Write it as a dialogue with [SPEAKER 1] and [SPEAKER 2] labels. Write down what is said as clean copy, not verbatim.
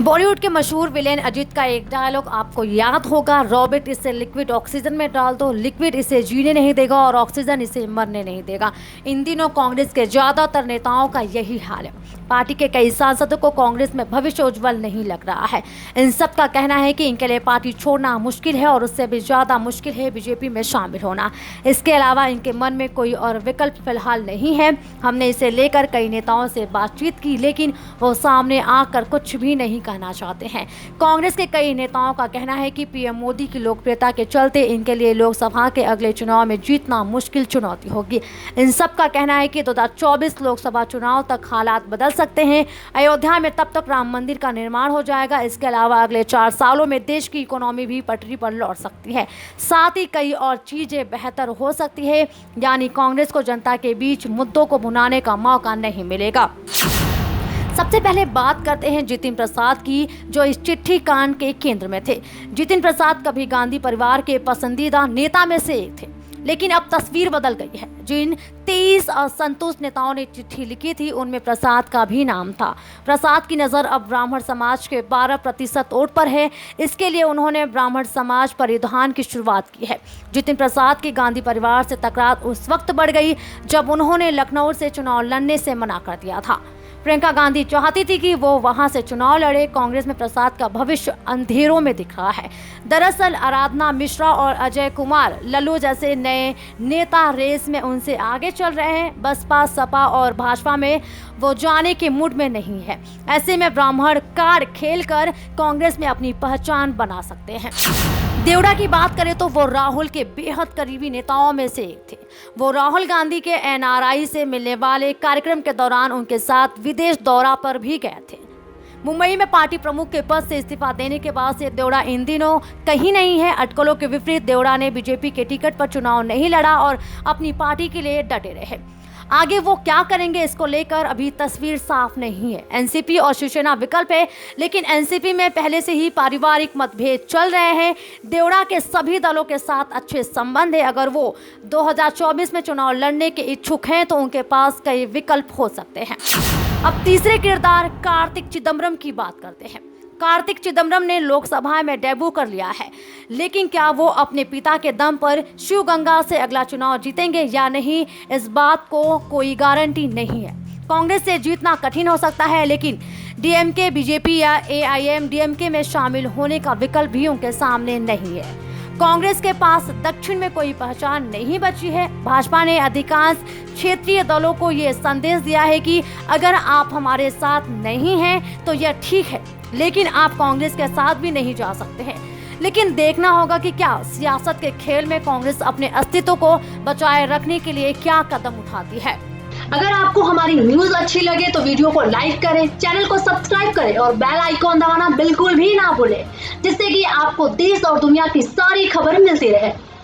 [SPEAKER 1] बॉलीवुड के मशहूर विलेन अजीत का एक डायलॉग आपको याद होगा, रॉबर्ट इसे लिक्विड ऑक्सीजन में डाल दो, लिक्विड इसे जीने नहीं देगा और ऑक्सीजन इसे मरने नहीं देगा। इन दिनों कांग्रेस के ज्यादातर नेताओं का यही हाल है। पार्टी के कई सांसदों को कांग्रेस में भविष्य उज्जवल नहीं लग रहा है। इन सब का कहना है कि इनके लिए पार्टी छोड़ना मुश्किल है और उससे भी ज्यादा मुश्किल है बीजेपी में शामिल होना। इसके अलावा इनके मन में कोई और विकल्प फिलहाल नहीं है। हमने इसे लेकर कई नेताओं से बातचीत की, लेकिन वो सामने आकर कुछ भी नहीं कहना चाहते हैं। कांग्रेस के कई नेताओं का कहना है कि पीएम मोदी की लोकप्रियता के चलते इनके लिए लोकसभा के अगले चुनाव में जीतना मुश्किल चुनौती होगी। इन सब का कहना है कि 2024 लोकसभा चुनाव तक हालात बदल सकते हैं। अयोध्या में तब तक राम मंदिर का निर्माण हो जाएगा। इसके अलावा अगले 4 सालों में देश की इकोनॉमी भी पटरी पर लौट सकती है, साथ ही कई और चीजें बेहतर हो सकती है। यानी कांग्रेस को जनता के बीच मुद्दों को भुनाने का मौका नहीं मिलेगा। सबसे पहले बात करते हैं जितिन प्रसाद की, जो इस चिट्ठी कांड के केंद्र में थे। जितिन प्रसाद कभी गांधी परिवार के पसंदीदा नेता में से एक थे, लेकिन अब तस्वीर बदल गई है। जिन 23 असंतुष्ट नेताओं ने चिट्ठी लिखी थी, उनमें प्रसाद का भी नाम था। प्रसाद की नज़र अब ब्राह्मण समाज के 12% वोट पर है। इसके लिए उन्होंने ब्राह्मण समाज परिधान की शुरुआत की है। जितिन प्रसाद की गांधी परिवार से तकरार उस वक्त बढ़ गई जब उन्होंने लखनऊ से चुनाव लड़ने से मना कर दिया था। प्रियंका गांधी चाहती थी कि वो वहां से चुनाव लड़े। कांग्रेस में प्रसाद का भविष्य अंधेरों में दिख रहा है। दरअसल आराधना मिश्रा और अजय कुमार लल्लू जैसे नए नेता रेस में उनसे आगे चल रहे हैं। बसपा, सपा और भाजपा में वो जाने के मूड में नहीं है। ऐसे में ब्राह्मण कार्ड खेलकर कांग्रेस में अपनी पहचान बना सकते हैं। देवड़ा की बात करें तो वो राहुल के बेहद करीबी नेताओं में से एक थे। वो राहुल गांधी के एनआरआई से मिलने वाले कार्यक्रम के दौरान उनके साथ विदेश दौरा पर भी गए थे। मुंबई में पार्टी प्रमुख के पद से इस्तीफा देने के बाद से देवड़ा इन दिनों कहीं नहीं है। अटकलों के विपरीत देवड़ा ने बीजेपी के टिकट पर चुनाव नहीं लड़ा और अपनी पार्टी के लिए डटे रहे। आगे वो क्या करेंगे, इसको लेकर अभी तस्वीर साफ नहीं है। एनसीपी और शिवसेना विकल्प है, लेकिन एनसीपी में पहले से ही पारिवारिक मतभेद चल रहे हैं। देवड़ा के सभी दलों के साथ अच्छे संबंध है। अगर वो 2024 में चुनाव लड़ने के इच्छुक हैं तो उनके पास कई विकल्प हो सकते हैं। अब तीसरे किरदार कार्तिक चिदम्बरम की बात करते हैं। कार्तिक चिदम्बरम ने लोकसभा में डेब्यू कर लिया है, लेकिन क्या वो अपने पिता के दम पर शिवगंगा से अगला चुनाव जीतेंगे या नहीं, इस बात को कोई गारंटी नहीं है। कांग्रेस से जीतना कठिन हो सकता है, लेकिन डीएमके, बीजेपी या एआईएमडीएमके में शामिल होने का विकल्प भी उनके सामने नहीं है। कांग्रेस के पास दक्षिण में कोई पहचान नहीं बची है। भाजपा ने अधिकांश क्षेत्रीय दलों को ये संदेश दिया है कि अगर आप हमारे साथ नहीं हैं तो यह ठीक है, लेकिन आप कांग्रेस के साथ भी नहीं जा सकते हैं। लेकिन देखना होगा कि क्या सियासत के खेल में कांग्रेस अपने अस्तित्व को बचाए रखने के लिए क्या कदम उठाती है।
[SPEAKER 2] अगर आपको हमारी न्यूज अच्छी लगे तो वीडियो को लाइक करें, चैनल को सब्सक्राइब करें और बेल आइकॉन दबाना बिल्कुल भी ना भूलें, जिससे कि आपको देश और दुनिया की सारी खबर मिलती रहे।